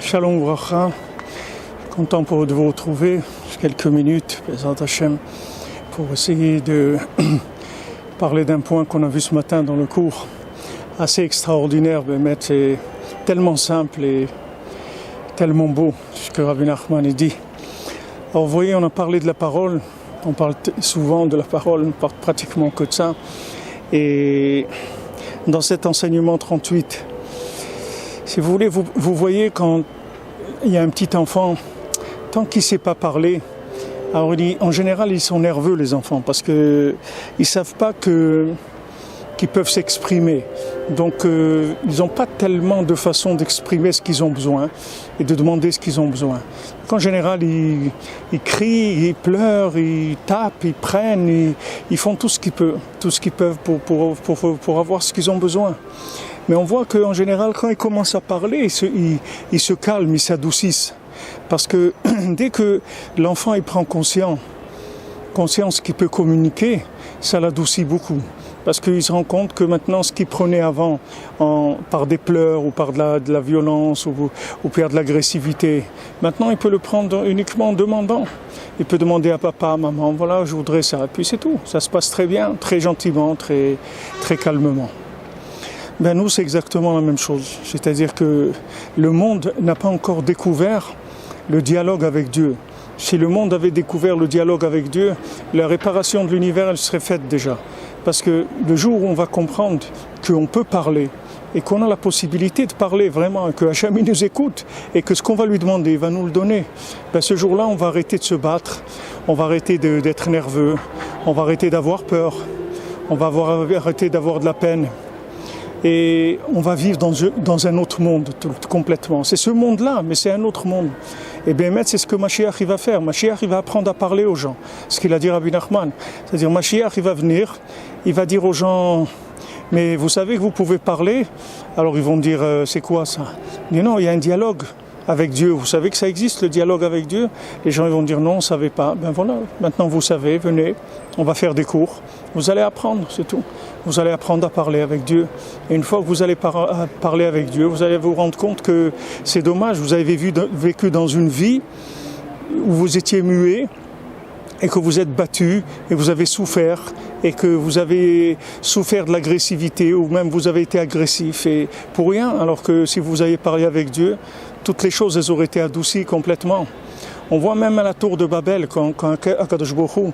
Shalom Vracha, content de vous retrouver quelques minutes, Bezrat Hashem, pour essayer de parler d'un point qu'on a vu ce matin dans le cours, assez extraordinaire, mais c'est tellement simple et tellement beau, ce que Rabbi Nachman dit. Alors vous voyez, on a parlé de la parole, on parle souvent de la parole, on ne parle pratiquement que de ça, et dans cet enseignement 38, si vous voulez, vous voyez quand il y a un petit enfant, tant qu'il ne sait pas parler, alors en général ils sont nerveux les enfants parce qu'ils ne savent pas qu'ils peuvent s'exprimer. Donc ils n'ont pas tellement de façon d'exprimer ce qu'ils ont besoin et de demander ce qu'ils ont besoin. Donc, en général ils crient, ils pleurent, ils tapent, ils prennent, ils font tout ce qu'ils peuvent pour avoir ce qu'ils ont besoin. Mais on voit qu'en général, quand ils commencent à parler, ils se calment, ils s'adoucissent. Parce que dès que l'enfant il prend conscience qu'il peut communiquer, ça l'adoucit beaucoup. Parce qu'il se rend compte que maintenant, ce qu'il prenait avant par des pleurs ou par de la violence ou par de l'agressivité, maintenant il peut le prendre uniquement en demandant. Il peut demander à papa, à maman, voilà, je voudrais ça. Et puis c'est tout. Ça se passe très bien, très gentiment, très, très calmement. Ben nous, c'est exactement la même chose. C'est-à-dire que le monde n'a pas encore découvert le dialogue avec Dieu. Si le monde avait découvert le dialogue avec Dieu, la réparation de l'univers, elle serait faite déjà. Parce que le jour où on va comprendre qu'on peut parler et qu'on a la possibilité de parler vraiment, et que Hachem nous écoute et que ce qu'on va lui demander, il va nous le donner, ben ce jour-là, on va arrêter de se battre, on va arrêter d'être nerveux, on va arrêter d'avoir peur, on va arrêter d'avoir de la peine. Et on va vivre dans un autre monde complètement. C'est ce monde-là, mais c'est un autre monde. Et bien, c'est ce que Mashiach il va faire. Mashiach il va apprendre à parler aux gens. Ce qu'il a dit Rabbi Nachman. C'est-à-dire, Mashiach il va venir, il va dire aux gens, mais vous savez que vous pouvez parler? Alors ils vont dire, c'est quoi ça? Mais non, il y a un dialogue avec Dieu. Vous savez que ça existe, le dialogue avec Dieu? Les gens ils vont dire, non, on ne savait pas. Ben voilà, maintenant vous savez, venez, on va faire des cours. Vous allez apprendre, c'est tout. Vous allez apprendre à parler avec Dieu. Et une fois que vous allez parler avec Dieu, vous allez vous rendre compte que c'est dommage. Vous avez vécu dans une vie où vous étiez muet et que vous êtes battu et vous avez souffert et que vous avez souffert de l'agressivité ou même vous avez été agressif et pour rien. Alors que si vous aviez parlé avec Dieu, toutes les choses elles auraient été adoucies complètement. On voit même à la tour de Babel, quand Akadosh Baruch Hu,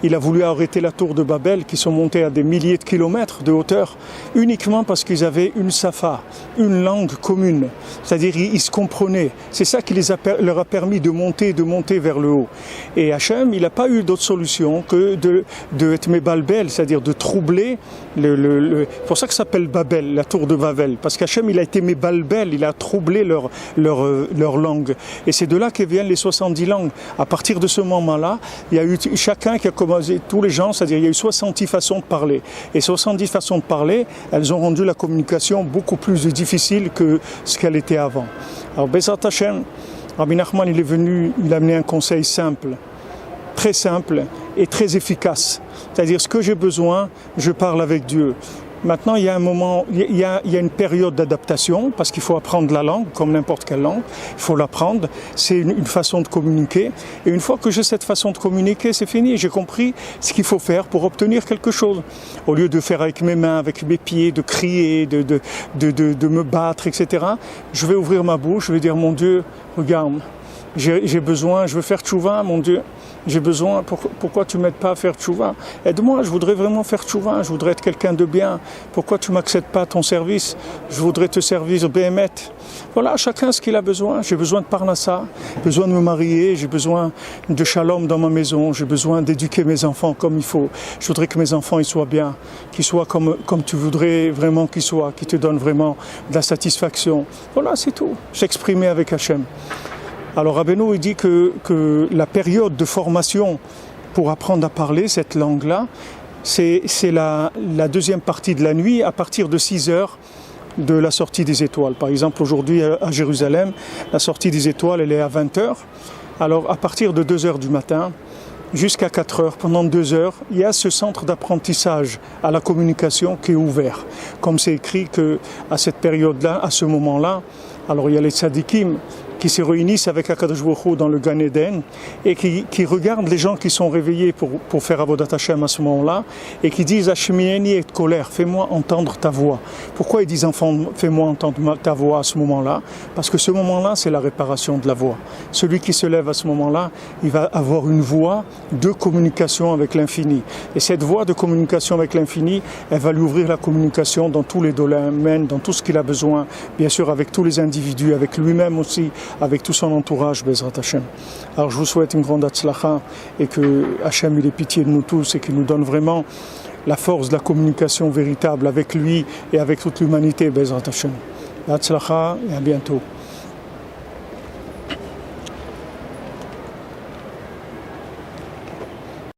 il a voulu arrêter la tour de Babel, qui sont montées à des milliers de kilomètres de hauteur, uniquement parce qu'ils avaient une safa, une langue commune. C'est-à-dire, ils se comprenaient. C'est ça qui leur a permis de monter vers le haut. Et Hachem, il n'a pas eu d'autre solution que de être mébalbel, c'est-à-dire de troubler c'est pour ça que ça s'appelle Babel, la tour de Babel. Parce qu'Hachem, il a été mébalbel, il a troublé leur langue. Et c'est de là que viennent les 70 langues. À partir de ce moment-là, il y a eu chacun qui a commencé, tous les gens, c'est-à-dire il y a eu 70 façons de parler. Et 70 façons de parler, elles ont rendu la communication beaucoup plus difficile que ce qu'elle était avant. Alors Bezrat Hashem, Rabbi Nachman, il a amené un conseil simple, très simple et très efficace. C'est-à-dire ce que j'ai besoin, je parle avec Dieu. Maintenant, il y a un moment, il y a une période d'adaptation parce qu'il faut apprendre la langue, comme n'importe quelle langue. Il faut l'apprendre. C'est une façon de communiquer. Et une fois que j'ai cette façon de communiquer, c'est fini. J'ai compris ce qu'il faut faire pour obtenir quelque chose. Au lieu de faire avec mes mains, avec mes pieds, de crier, de me battre, etc. Je vais ouvrir ma bouche. Je vais dire, mon Dieu, regarde, j'ai besoin, je veux faire tchouva, mon Dieu. J'ai besoin, pourquoi tu ne m'aides pas à faire tchouva? Aide-moi, je voudrais vraiment faire tchouva, je voudrais être quelqu'un de bien. Pourquoi tu ne m'accèdes pas à ton service? Je voudrais te servir Béhémet. Voilà, chacun ce qu'il a besoin. J'ai besoin de Parnassa, j'ai besoin de me marier, j'ai besoin de shalom dans ma maison, j'ai besoin d'éduquer mes enfants comme il faut. Je voudrais que mes enfants ils soient bien, qu'ils soient comme tu voudrais vraiment qu'ils soient, qu'ils te donnent vraiment de la satisfaction. Voilà, c'est tout. S'exprimer avec Hachem. Alors Rabbeinu il dit que la période de formation pour apprendre à parler cette langue-là, c'est la deuxième partie de la nuit à partir de 6 heures de la sortie des étoiles. Par exemple, aujourd'hui à Jérusalem, la sortie des étoiles elle est à 20 heures. Alors à partir de 2 heures du matin jusqu'à 4 heures, pendant 2 heures, il y a ce centre d'apprentissage à la communication qui est ouvert. Comme c'est écrit qu'à cette période-là, à ce moment-là, alors il y a les tzadikim, qui se réunissent avec Akadosh Baruch Hu dans le Gan Eden et qui regardent les gens qui sont réveillés pour faire Avodat Hashem à ce moment-là et qui disent Hashemieni et colère, fais-moi entendre ta voix. Pourquoi ils disent enfant, fais-moi entendre ta voix à ce moment-là? Parce que ce moment-là, c'est la réparation de la voix. Celui qui se lève à ce moment-là, il va avoir une voix de communication avec l'infini. Et cette voix de communication avec l'infini, elle va lui ouvrir la communication dans tous les domaines, dans tout ce qu'il a besoin, bien sûr avec tous les individus, avec lui-même aussi, avec tout son entourage, Bezrat Hashem. Alors je vous souhaite une grande Hatzlacha et que Hashem il ait pitié de nous tous et qu'il nous donne vraiment la force de la communication véritable avec lui et avec toute l'humanité, Bezrat Hashem. Hatzlacha et à bientôt.